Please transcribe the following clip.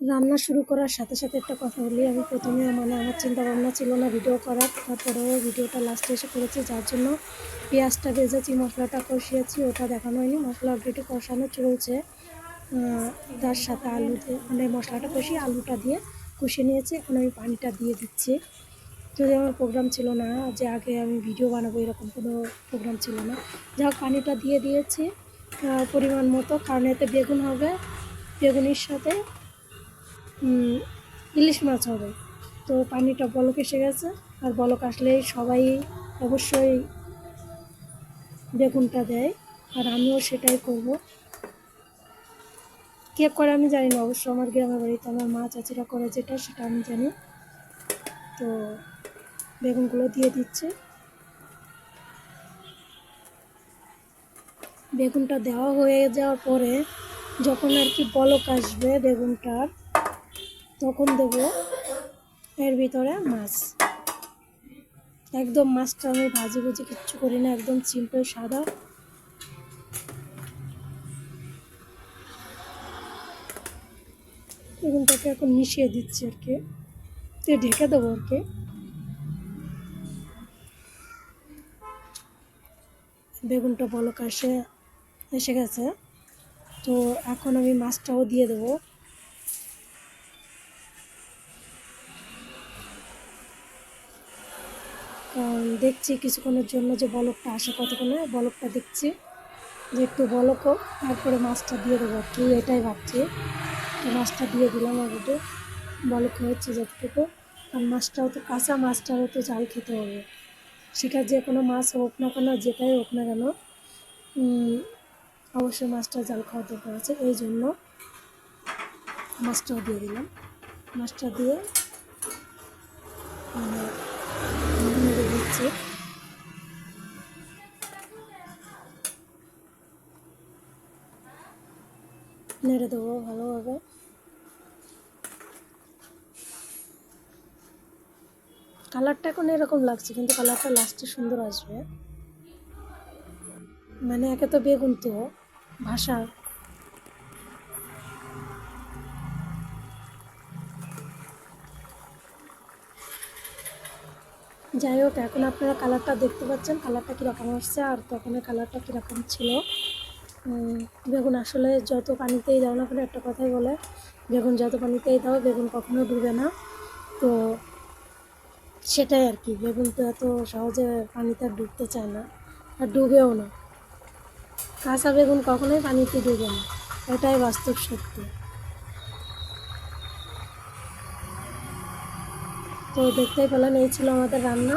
রান্না শুরু করার সাথে সাথে একটা কথা বলি, আমি প্রথমে আমার চিন্তা ভাবনা ছিল না ভিডিও করার, তারপরেও ভিডিওটা লাস্টে এসে করেছি, যার জন্য পেঁয়াজটা ভেজেছি, মশলাটা কষিয়েছি, ওটা দেখানো হয়নি। মশলা অলরেডি কষানো চলছে, তার সাথে আলু দিয়ে মশলাটা কষিয়ে আলুটা দিয়ে কষিয়ে নিয়েছি। এখন আমি পানিটা দিয়ে দিচ্ছি। যদি আমার প্রোগ্রাম ছিল না যে আগে আমি ভিডিও বানাবো, এরকম কোনো প্রোগ্রাম ছিল না। যাই হোক, পানিটা দিয়ে দিয়েছি পরিমাণ মতো, কারণ এতে বেগুন হবে, বেগুনের সাথে ইলিশ মাছ হবে। তো পানিটা বলক এসে গেছে, আর বলক আসলেই সবাই অবশ্যই বেগুনটা দেয়, আর আমিও সেটাই করব। কে করে আমি জানি না, অবশ্য আমার গ্রামের বাড়িতে আমার মা চাচিরা করে যেটা, সেটা আমি জানি। তো বেগুনগুলো দিয়ে দিচ্ছে। বেগুনটা দেওয়া হয়ে যাওয়ার পরে যখন আর কি বলক আসবে বেগুনটার, তখন দেব এর ভিতরে মাছ। একদম মাছটা আমি ভাজি ভুজি কিচ্ছু করি না, একদম সিম্পল সাদা। বেগুনটাকে এখন মিশিয়ে দিচ্ছি আর কি, তো ঢেকে দেবো আর কি। বেগুনটা বলক এসে গেছে, তো এখন আমি মাছটাও দিয়ে দেবো। কারণ দেখছি কিছুক্ষণের জন্য যে বলকটা আসে, কতক্ষণে বলকটা দেখছি যে একটু বলক হোক, তারপরে মাছটা দিয়ে দেবো আর কি, এটাই ভাবছি। তো মাছটা দিয়ে দিলাম অলরেডি, বলক হয়েছে যতটুকু। আর মাছটাও তো কাঁচা, মাছটাও তো জাল খেতে হবে, সেটা যে কোনো মাছ হোক না কেন, যেটাই হোক না কেন, অবশ্যই মাছটা জাল খাওয়ার দরকার আছে। এই জন্য মাছটাও দিয়ে দিলাম। মাছটা দিয়ে নেড়ে দিচ্ছি। নেড়ে দেবো ভালোভাবে। কালারটা এখন এরকম লাগছে, কিন্তু কালারটা লাস্টে সুন্দর আসবে। মানে একে তো বেগুন তো ভাষা, যাই হোক, এখন আপনারা কালারটা দেখতে পাচ্ছেন, কালারটা কীরকম আসছে, আর তখনের কালারটা কীরকম ছিল। বেগুন আসলে যত পানিতেই দাও না কেন, একটা কথাই বলে, বেগুন যত পানিতেই দাও বেগুন কখনো ডুবে না। তো সেটাই আর কি, বেগুন তো এত সহজে পানিতে আর ডুবতে চায় না, আর ডুবেও না। কাঁচা বেগুন কখনোই পানিতে ডুবে না, এটাই বাস্তব সত্যি। তো দেখতেই পেলেন, এই ছিল আমাদের রান্না।